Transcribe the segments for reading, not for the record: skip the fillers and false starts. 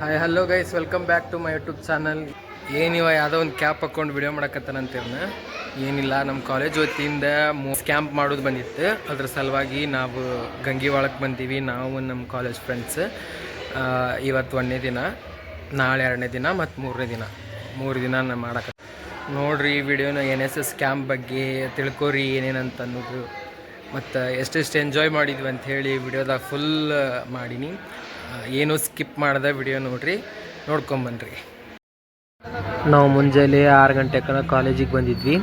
Hi hello guys, welcome back to my YouTube channel. Anyway ಯಾವುದೋ ಒಂದು cap ಹಾಕ್ಕೊಂಡು video ಮಾಡಕತ್ತಾನಂತೀರ್ನ. ಏನಿಲ್ಲ, ನಮ್ಮ ಕಾಲೇಜ್ ವತಿಯಿಂದ ಕ್ಯಾಂಪ್ ಮಾಡೋದು ಬಂದಿತ್ತು. ಅದ್ರ ಸಲುವಾಗಿ ನಾವು ಗಂಗಿವಾಳಕ್ಕೆ ಬಂದೀವಿ, ನಾವು ನಮ್ಮ ಕಾಲೇಜ್ ಫ್ರೆಂಡ್ಸ್. ಇವತ್ತು 1ನೇ ದಿನ, ನಾಳೆ 2ನೇ ದಿನ ಮತ್ತು 3ನೇ ದಿನ, 3 ದಿನ ನಾನು ಮಾಡಕ್ಕೆ ನೋಡಿರಿ. ಈ ವಿಡಿಯೋನ NSS ಕ್ಯಾಂಪ್ ಬಗ್ಗೆ ತಿಳ್ಕೊರಿ, ಏನೇನಂತ ಅನ್ನೋದು ಮತ್ತು ಎಷ್ಟೆಷ್ಟು ಎಂಜಾಯ್ ಮಾಡಿದ್ವಿ ಅಂಥೇಳಿ ವಿಡಿಯೋದಾಗ ಫುಲ್ ಮಾಡೀನಿ. ಏನೂ ಸ್ಕಿಪ್ ಮಾಡಿದೆ ವಿಡಿಯೋ ನೋಡಿರಿ, ನೋಡ್ಕೊಂಬನ್ರಿ. ನಾವು ಮುಂಜಾನೆ 6 ಗಂಟೆಗೆ ಕಾಲೇಜಿಗೆ ಬಂದಿದ್ವಿ.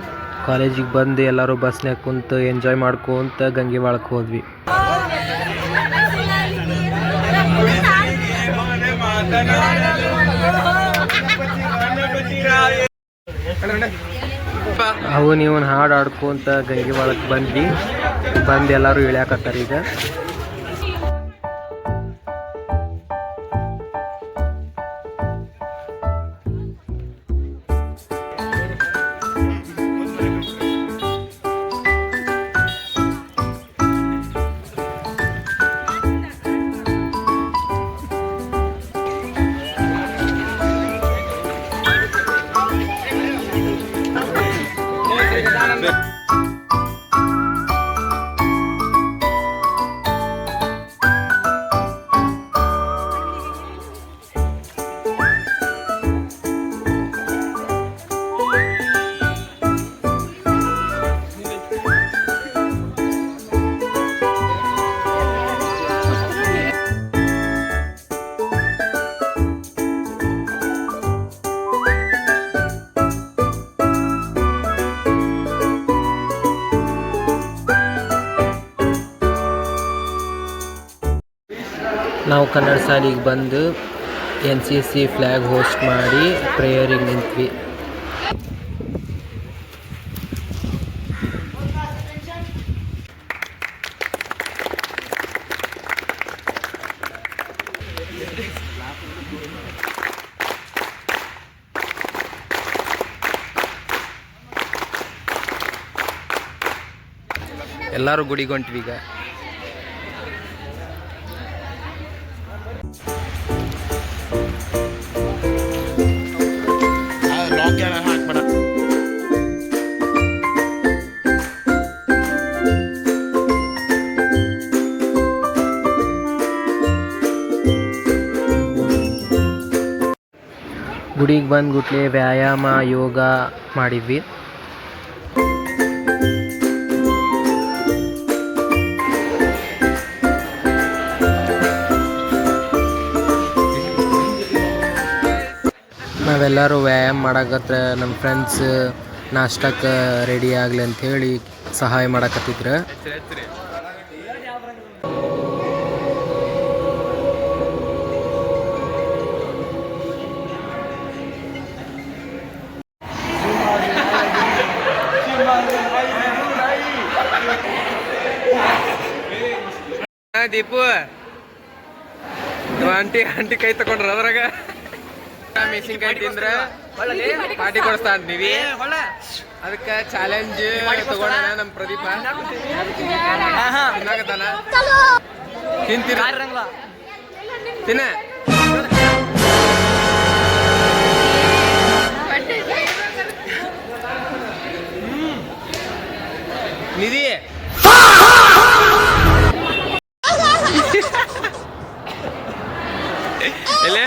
ಕಾಲೇಜಿಗೆ ಬಂದು ಎಲ್ಲರೂ ಬಸ್ನಾಗ ಕುಂತು ಎಂಜಾಯ್ ಮಾಡ್ಕೊಂತ ಗಂಗಿವಾಳಕ್ಕೆ ಹೋದ್ವಿ. ಅವು ನೀವು ಹಾಡು ಆಡ್ಕೊಂತ ಗಂಗಿವಾಳಕ್ಕೆ ಬಂದು ಎಲ್ಲರೂ ಇಳ್ಯಾಕತ್ತಾರೆ ಈಗ. ನಾವು ಕನ್ನಡ ಶಾಲೆಗೆ ಬಂದು NCC ಫ್ಲ್ಯಾಗ್ ಹೋಸ್ಟ್ ಮಾಡಿ ಪ್ರೇಯರಿಗೆ ನಿಂತ್ವಿ. ಎಲ್ಲರೂ ಗುಡಿಗೆ ಹೊಂಟ್ವಿ ಈಗ. ಗುಡಿಗೆ ಬಂದ್ಗುಟ್ಲೆ ವ್ಯಾಯಾಮ ಯೋಗ ಮಾಡಿದ್ವಿ. ನಾವೆಲ್ಲರೂ ವ್ಯಾಯಾಮ ಮಾಡಕತ್ರ ನಮ್ಮ ಫ್ರೆಂಡ್ಸ್ ನಾಷ್ಟಕ್ಕೆ ರೆಡಿ ಆಗಲಿ ಅಂಥೇಳಿ ಸಹಾಯ ಮಾಡಕತ್ತಿದ್ರು. ದೀಪು ಆಂಟಿ ಕೈ ತಗೊಂಡ್ರ ಅದ್ರಾಗ ಮೆಣಸಿನ್ಕಾಯಿ ತಿಂದ್ರೆ ಪಾರ್ಟಿ ಕೊಡಿಸ್ತಾ ಅಂತೀವಿ. ಅದಕ್ಕೆ ಚಾಲೆಂಜ್ ತಗೊಂಡ ನಮ್ಮ ಪ್ರದೀಪ ತಿಂತೀರ ತಿನ್ನ ನಿಧಿ ಎಲೆ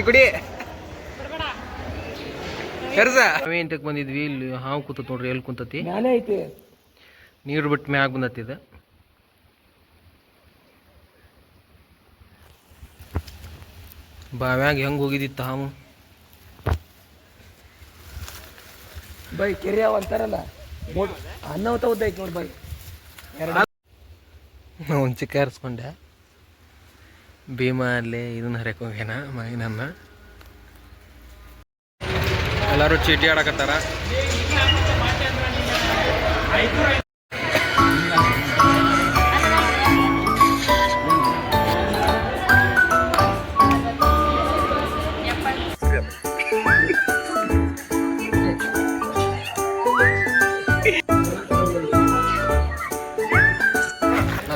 ಕುಡಿ ಎಂಟಕ್ಕೆ ಬಂದಿದ್ವಿ. ಇಲ್ಲಿ ಹಾವು ಕೂತತ್ ನೋಡ್ರಿ, ಎಲ್ಲಿ ಕುಂತತಿ ಐತಿ, ನೀರು ಬಿಟ್ಟು ಮ್ಯಾಗ ಬಂದತ್ತಿದ. ಬಾವ್ಯಾಗ ಹೆಂಗೆ ಹೋಗಿದ್ದಿತ್ತ ಹಾವು ಬೈ ಕೆರೆ ಅಂತಾರಲ್ಲ, ಅನ್ನ ಉದ್ದ ಐತಿ ನೋಡಿ ಬೈ. ಒಂದು ಚಿಕ್ಕ ಹರಿಸ್ಕೊಂಡೆ. ಭೀಮಾ ಅಲ್ಲಿ ಇದನ್ನ ಹರಿಯಕ್ಕೆ ಹೋಗ್ಯಾನ ಮಗಿನನ್ನ. ಎಲ್ಲರೂ ಚೀಟಿ ಆಡಕತ್ತಾರ.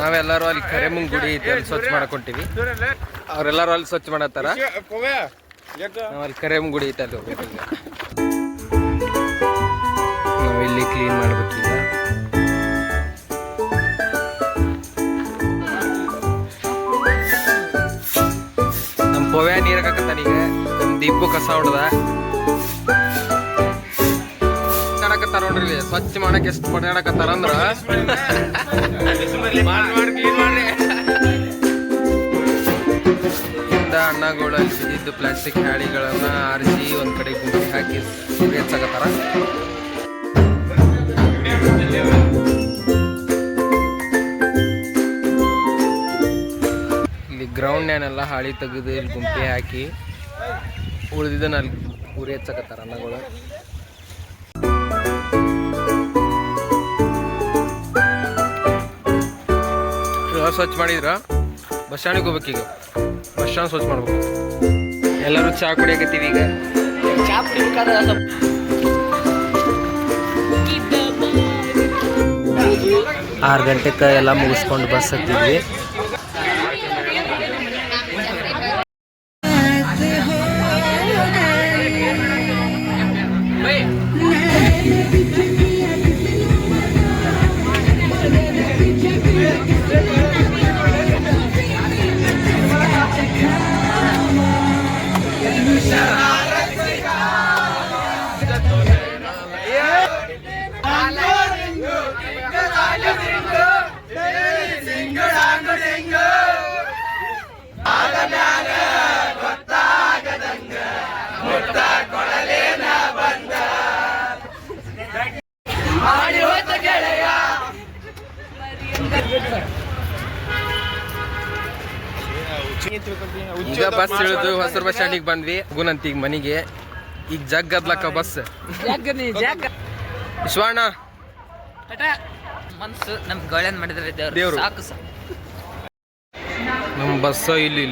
ನಾವೆಲ್ಲರೂ ಅಲ್ಲಿ ಕರೆಮುಂಗ್ ಗುಡಿ ಐತೆ ಅಲ್ಲಿ ಸ್ವಚ್ಛ ಮಾಡಕ್ ಹೊಂಟಿವಿ. ಅವರೆಲ್ಲರೂ ಅಲ್ಲಿ ಸ್ವಚ್ಛ ಮಾಡತ್ತಾರ. ನಾವು ಅಲ್ಲಿ ಕರೆಮುಂಗ್ ಗುಡಿ ಐತೆ ಅಲ್ಲಿ ಹೋಗ್ಬೇಕೀಗ. ನಾವು ಇಲ್ಲಿ ಕ್ಲೀನ್ ಮಾಡ್ಬೇಕೀಗ. ನಮ್ಮ ಪೋವ್ಯಾ ನೀರು ಹಾಕತ್ತಾನ ಈಗ. ನಮ್ಮ ದೀಪು ಕಸ ಹೊಡ್ದ ಆಡಕತ್ತಾರ ನೋಡ್ರಿ. ಸ್ವಚ್ಛ ಮಾಡಕ್ ಎಷ್ಟು ಪಡ್ಯಾಡಕತ್ತಾರ ಅಂದ್ರ ಅಣ್ಣಗಳು ಅಲ್ಲಿ ಬಿದ್ದಿದ್ದು ಪ್ಲಾಸ್ಟಿಕ್ ಹಾಳಿಗಳನ್ನ ಆರಿಸಿ ಒಂದ್ ಕಡೆ ಗುಂಪಿ ಹಾಕಿ ಹೆಚ್ಚಾಕತ್ತಾರ. ಇಲ್ಲಿ ಗ್ರೌಂಡ್ನ್ಯಾನೆಲ್ಲ ಹಾಳಿ ತೆಗೆದು ಇಲ್ಲಿ ಗುಂಪಿ ಹಾಕಿ ಉಳಿದಿದ್ದನ್ನ ಅಲ್ಲಿ ಉರಿ ಹೆಚ್ಚಾಕತ್ತಾರ ಅಣ್ಣಗಳು. ಸ್ವಚ್ಛ ಮಾಡಿದ್ರ ಬಸ್ ಸ್ಟ್ಯಾಂಡಿಗೆ ಹೋಗ್ಬೇಕೀಗ. ಬಸ್ ಸ್ಟ್ಯಾಂಡ್ ಸ್ವಚ್ಛ ಮಾಡ್ಬೇಕು. ಎಲ್ಲರೂ ಚಹಾ ಕುಡಿಯಕತ್ತೀವಿ ಈಗ. 6 ಗಂಟೆಗೆ ಎಲ್ಲ ಮುಗಿಸ್ಕೊಂಡು ಬಸ್ ಹತ್ತಿದ್ವಿ. ಈಗ ಬಸ್ ಇಳಿದು ಹೊಸರು ಬಸ್ ಸ್ಟ್ಯಾಂಡಿಗೆ ಬಂದ್ವಿ. ಗುಣಂತ ಈಗ ಮನೆಗೆ. ಈಗ ಜಗ್ಗದ್ಲಕ್ಕ ಬಸ್. ವಿಶ್ವಣ್ಣ ಮನ್ಸು ನಮ್ ಗೋಳನ್ ಮಾಡಿದ್ರೆ ದೇವ್ರು ಸಾಕು. ನಮ್ಮ ಬಸ್ ಇಲ್ಲಿ